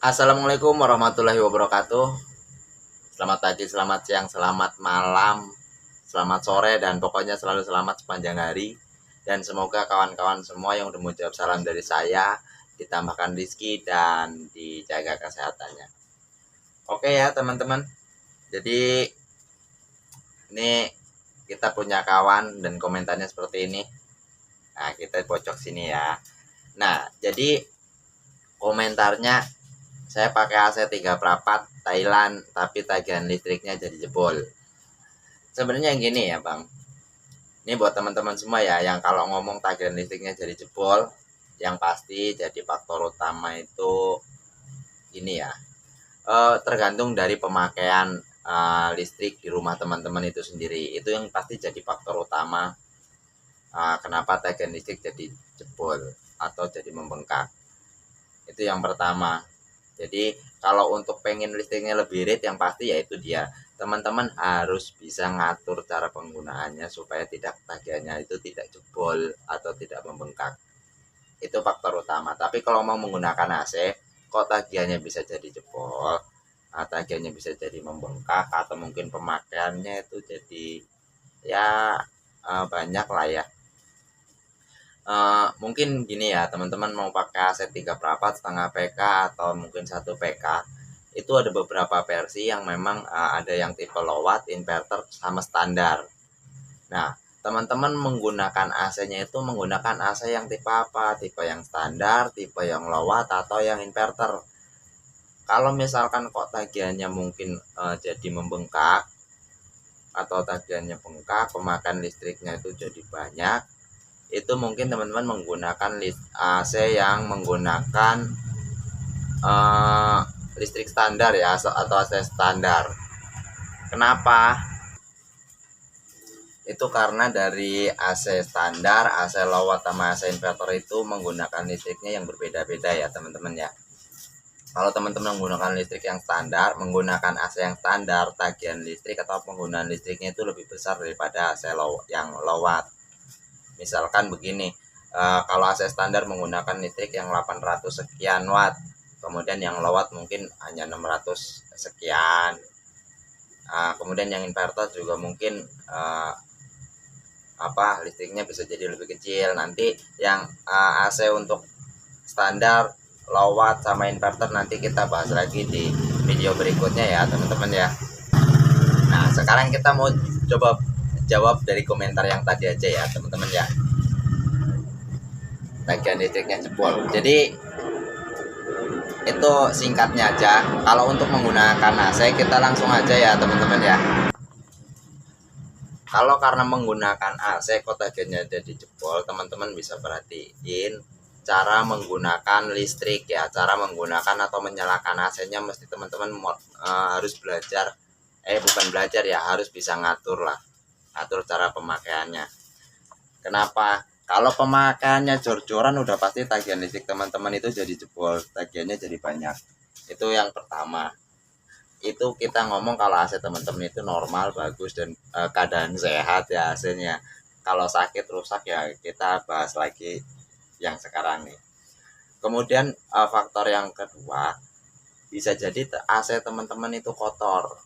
Assalamualaikum warahmatullahi wabarakatuh. Selamat pagi, selamat siang, selamat malam, selamat sore, dan pokoknya selalu selamat sepanjang hari. Dan semoga kawan-kawan semua yang udah mengucap salam dari saya ditambahkan rezeki dan dijaga kesehatannya. Oke ya teman-teman. Jadi ini kita punya kawan dan komentarnya seperti ini. Nah, kita pojok sini ya. Nah, jadi komentarnya, saya pakai AC 3/4 Thailand tapi tagihan listriknya jadi jebol. Sebenarnya gini ya Bang, ini buat teman-teman semua ya, yang kalau ngomong tagihan listriknya jadi jebol, yang pasti jadi faktor utama itu gini ya, tergantung dari pemakaian listrik di rumah teman-teman itu sendiri. Itu yang pasti jadi faktor utama kenapa tagihan listrik jadi jebol atau jadi membengkak. Itu yang pertama. Jadi kalau untuk pengen listriknya lebih irit, yang pasti yaitu dia, teman-teman harus bisa ngatur cara penggunaannya supaya tidak tagihannya itu tidak jebol atau tidak membengkak. Itu faktor utama. Tapi kalau mau menggunakan AC, kok tagihannya bisa jadi jebol, tagihannya bisa jadi membengkak, atau mungkin pemakaiannya itu jadi ya banyak lah ya. Mungkin gini ya teman-teman, mau pakai AC 3/4 setengah PK atau mungkin 1 PK, itu ada beberapa versi yang memang ada yang tipe low watt, inverter, sama standar. Nah, teman-teman menggunakan AC-nya itu menggunakan AC yang tipe apa? Tipe yang standar, tipe yang low watt, atau yang inverter. Kalau misalkan kok tagihannya mungkin jadi membengkak atau tagihannya bengkak, pemakaian listriknya itu jadi banyak, itu mungkin teman-teman menggunakan AC yang menggunakan listrik standar ya, atau AC standar. Kenapa? Itu karena dari AC standar, AC low watt, sama AC inverter itu menggunakan listriknya yang berbeda-beda ya teman-teman ya. Kalau teman-teman menggunakan listrik yang standar, menggunakan AC yang standar, tagihan listrik atau penggunaan listriknya itu lebih besar daripada AC yang low watt. Misalkan begini, kalau AC standar menggunakan listrik yang 800 sekian watt, kemudian yang low watt mungkin hanya 600 sekian. Kemudian yang inverter juga mungkin listriknya bisa jadi lebih kecil. Nanti yang AC untuk standar, low watt, sama inverter nanti kita bahas lagi di video berikutnya ya teman-teman ya. Nah, sekarang kita mau coba jawab dari komentar yang tadi aja ya teman-teman ya. Tagihan listriknya jebol. Jadi itu singkatnya aja. Kalau untuk menggunakan AC, kita langsung aja ya teman-teman ya. Kalau karena menggunakan AC kok tagihannya jadi jebol, teman-teman bisa perhatiin cara menggunakan listrik ya, cara menggunakan atau menyalakan AC-nya mesti teman-teman harus belajar, bukan belajar ya, harus bisa ngatur lah, ngatur cara pemakaiannya. Kenapa? Kalau pemakaiannya jor-joran udah pasti tagihan listrik teman-teman itu jadi jebol, tagihannya jadi banyak. Itu yang pertama. Itu kita ngomong kalau AC teman-teman itu normal, bagus, dan keadaan sehat ya AC-nya. Kalau sakit rusak ya kita bahas lagi yang sekarang nih. Kemudian faktor yang kedua, bisa jadi AC teman-teman itu kotor,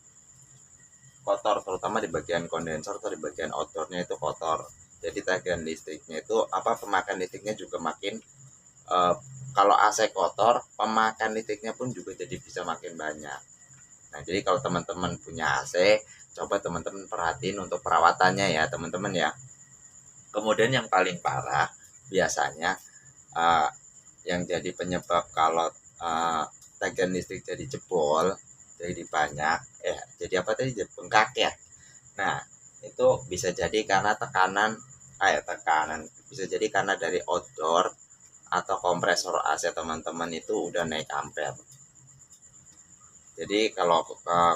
terutama di bagian kondensor atau di bagian outdoornya itu kotor. Jadi tagihan listriknya itu pemakaian listriknya juga makin kalau AC kotor, pemakaian listriknya pun juga jadi bisa makin banyak. Nah, jadi kalau teman-teman punya AC, coba teman-teman perhatiin untuk perawatannya ya teman-teman ya. Kemudian yang paling parah biasanya yang jadi penyebab kalau tagihan listrik jadi jebol, jadi banyak, jadi apa tadi, jadi bengkak ya. Nah, itu bisa jadi karena tekanan, bisa jadi karena dari outdoor atau kompresor AC teman-teman itu udah naik ampere. Jadi kalau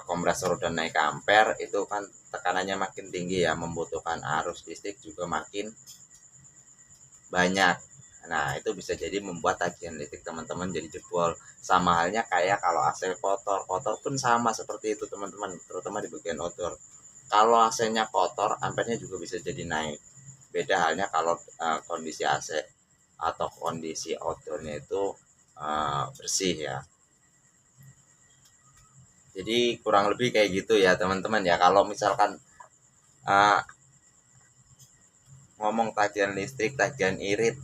kompresor udah naik ampere itu kan tekanannya makin tinggi ya, membutuhkan arus listrik juga makin banyak. Nah, itu bisa jadi membuat tagihan listrik teman-teman jadi jebol. Sama halnya kayak kalau AC kotor pun sama seperti itu teman-teman, terutama di bagian outdoor. Kalau AC-nya kotor, ampernya juga bisa jadi naik. Beda halnya kalau kondisi AC atau kondisi outdoornya itu bersih ya. Jadi kurang lebih kayak gitu ya teman-teman ya. Kalau misalkan uh, ngomong tagihan listrik, tagihan irit,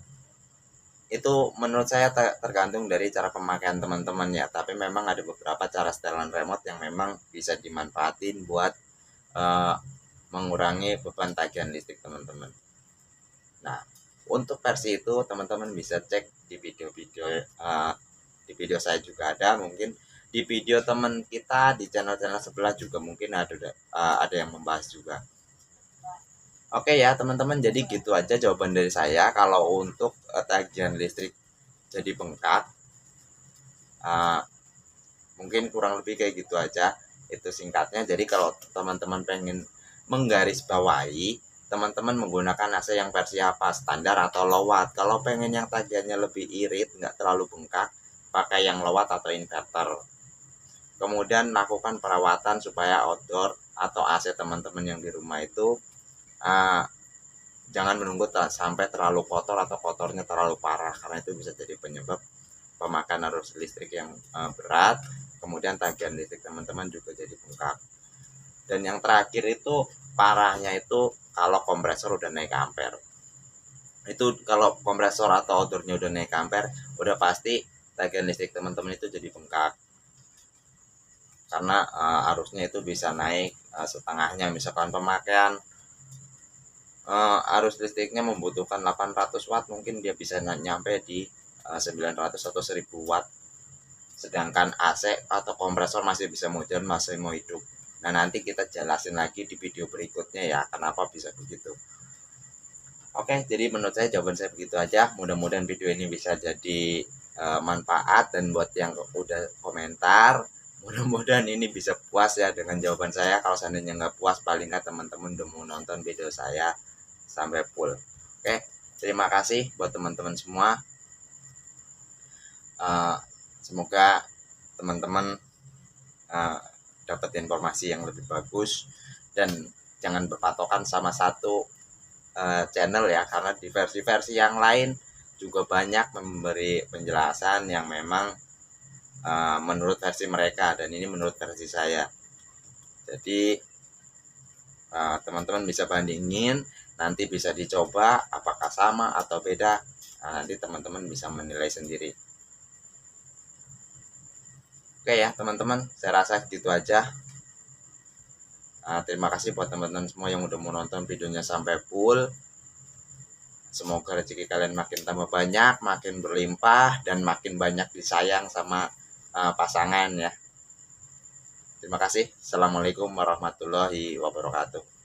itu menurut saya tergantung dari cara pemakaian teman-teman ya. Tapi memang ada beberapa cara setelan remote yang memang bisa dimanfaatin buat uh, mengurangi beban tagihan listrik teman-teman. Nah, untuk versi itu teman-teman bisa cek di video-video di video saya juga ada, mungkin di video teman kita di channel-channel sebelah juga mungkin ada yang membahas juga. Oke ya teman-teman, jadi gitu aja jawaban dari saya. Kalau untuk tagihan listrik jadi bengkak, mungkin kurang lebih kayak gitu aja. Itu singkatnya. Jadi kalau teman-teman pengen menggarisbawahi, teman-teman menggunakan AC yang versi apa, standar atau low watt. Kalau pengen yang tagihannya lebih irit, nggak terlalu bengkak, pakai yang low watt atau inverter. Kemudian lakukan perawatan supaya outdoor atau AC teman-teman yang di rumah itu jangan menunggu sampai terlalu kotor atau kotornya terlalu parah, karena itu bisa jadi penyebab pemakaian arus listrik yang berat. Kemudian tagihan listrik teman-teman juga jadi bengkak. Dan yang terakhir itu parahnya itu kalau kompresor udah naik ampere. Itu kalau kompresor atau outdoornya udah naik ampere, udah pasti tagihan listrik teman-teman itu jadi bengkak. Karena arusnya itu bisa naik setengahnya. Misalkan pemakaian arus listriknya membutuhkan 800 watt, mungkin dia bisa nyampe di 900 atau 1000 watt. Sedangkan AC atau kompresor masih bisa jalan, masih mau hidup. Nah, nanti kita jelasin lagi di video berikutnya ya, kenapa bisa begitu. Oke, jadi menurut saya jawaban saya begitu aja. Mudah-mudahan video ini bisa jadi manfaat, dan buat yang udah komentar, mudah-mudahan ini bisa puas ya dengan jawaban saya. Kalau seandainya nggak puas, paling nggak teman-teman udah mau nonton video saya sampai full. Oke, terima kasih buat teman-teman semua. Semoga teman-teman dapat informasi yang lebih bagus, dan jangan berpatokan sama satu channel ya, karena di versi-versi yang lain juga banyak memberi penjelasan yang memang menurut versi mereka, dan ini menurut versi saya. Jadi teman-teman bisa bandingin, nanti bisa dicoba apakah sama atau beda. Nanti teman-teman bisa menilai sendiri. Oke ya teman-teman, saya rasa gitu aja. Terima kasih buat teman-teman semua yang udah mau nonton videonya sampai full. Semoga rezeki kalian makin tambah banyak, makin berlimpah, dan makin banyak disayang sama pasangan ya. Terima kasih. Assalamualaikum warahmatullahi wabarakatuh.